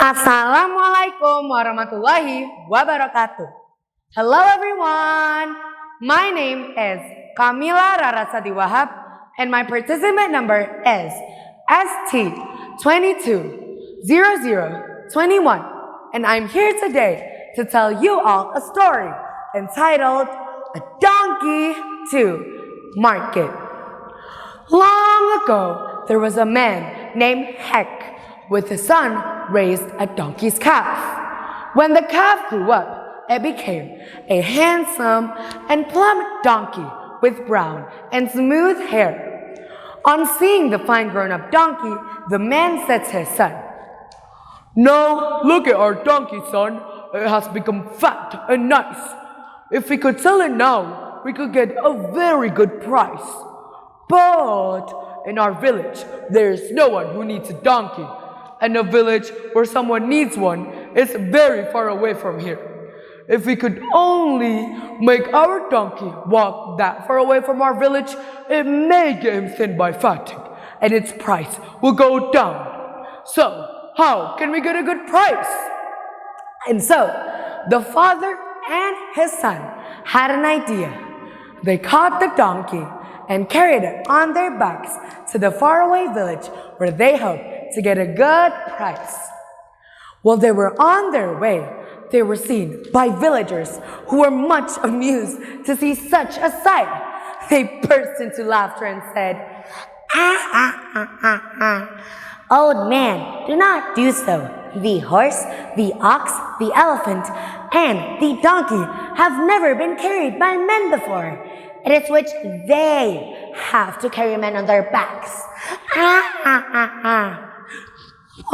Assalamualaikum warahmatullahi wabarakatuh. Hello everyone. My name is Kamiila Rarasati WAHAB and my participant number is ST22-0021 and I'm here today to tell you all a story entitled A Donkey to Market. Long ago, there was a man named Heck. With his son, raised a donkey's calf. When the calf grew up, it became a handsome and plump donkey with brown and smooth hair. On seeing the fine grown-up donkey, the man said to his son, "Now look at our donkey, son. It has become fat and nice. If we could sell it now, we could get a very good price. But in our village, there is no one who needs a donkey. And a village where someone needs one is very far away from here. If we could only make our donkey walk that far away from our village, it may get him thin by fatigue, and its price will go down. So, how can we get a good price?" And so, the father and his son had an idea. They caught the donkey and carried it on their backs to the faraway village where they hoped to get a good price. While they were on their way, they were seen by villagers who were much amused to see such a sight. They burst into laughter and said, Old man, do not do so. The horse, the ox, the elephant, and the donkey have never been carried by men before. It is which they have to carry men on their backs.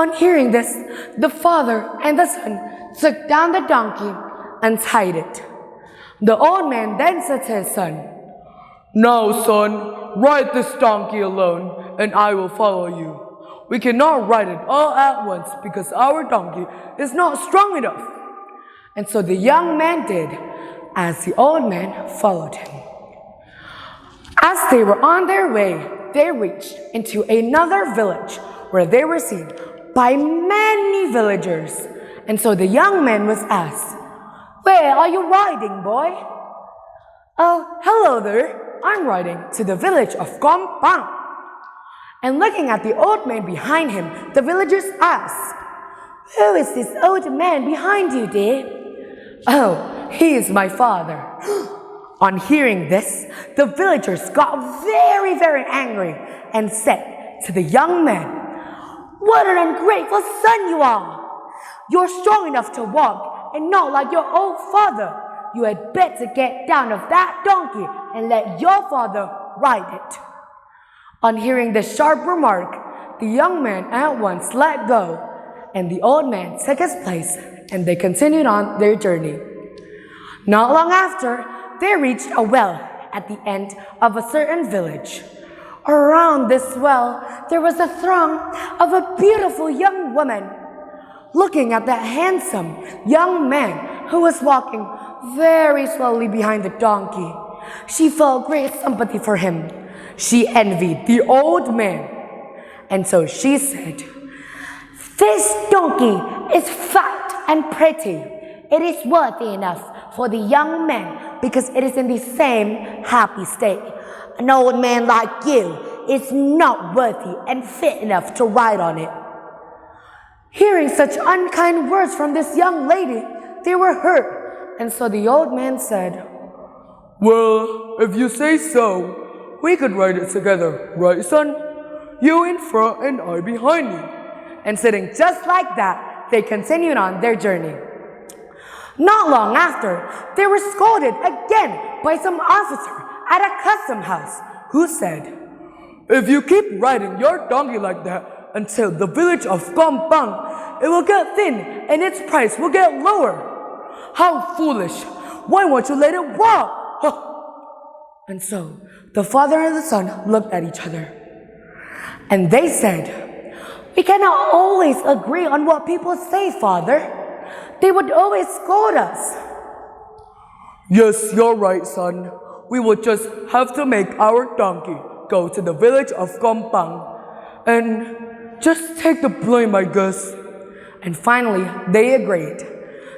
On hearing this, the father and the son took down the donkey and tied it. The old man then said to his son, "Now, son, ride this donkey alone, and I will follow you. We cannot ride it all at once because our donkey is not strong enough." And so the young man did as the old man followed him. As they were on their way, they reached into another village where they were seen by many villagers. And so the young man was asked, "Where are you riding, boy?" "Oh, hello there. I'm riding to the village of Kompang." And looking at the old man behind him, the villagers asked, "Who is this old man behind you, dear?" "Oh, he is my father." On hearing this, the villagers got very angry and said to the young man, "What an ungrateful son you are! You're strong enough to walk and not like your old father. You had better get down off that donkey and let your father ride it." On hearing this sharp remark, the young man at once let go, and the old man took his place, and they continued on their journey. Not long after, they reached a well at the end of a certain village. Around this well, there was a throng of a beautiful young woman. Looking at that handsome young man who was walking very slowly behind the donkey, she felt great sympathy for him. She envied the old man. And so she said, "This donkey is fat and pretty. It is worthy enough for the young man because it is in the same happy state. An old man like you is not worthy and fit enough to ride on it." Hearing such unkind words from this young lady, they were hurt, and so the old man said, "Well, if you say so, we could ride it together, right, son? You in front and I behind you." And sitting just like that, they continued on their journey. Not long after, they were scolded again by some officer at a custom house who said, "If you keep riding your donkey like that until the village of Kompang, it will get thin and its price will get lower. How foolish! Why won't you let it walk?" And so the father and the son looked at each other, and they said, "We cannot always agree on what people say, father. They would always scold us." "Yes, you're right, son. We will just have to make our donkey go to the village of Kompang and just take the blame, I guess." and finally they agreed.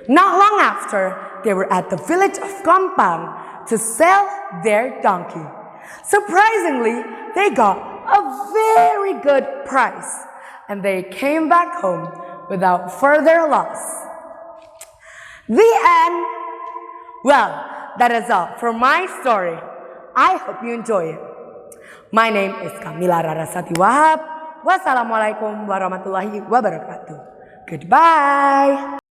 Not long after, they were at the village of Kampang to sell their donkey. Surprisingly, they got a very good price, and they came back home without further loss. The end. Well, that is all for my story. I hope you enjoy it. My name is Kamiila Rarasati WAHAB. Wassalamualaikum warahmatullahi wabarakatuh. Goodbye.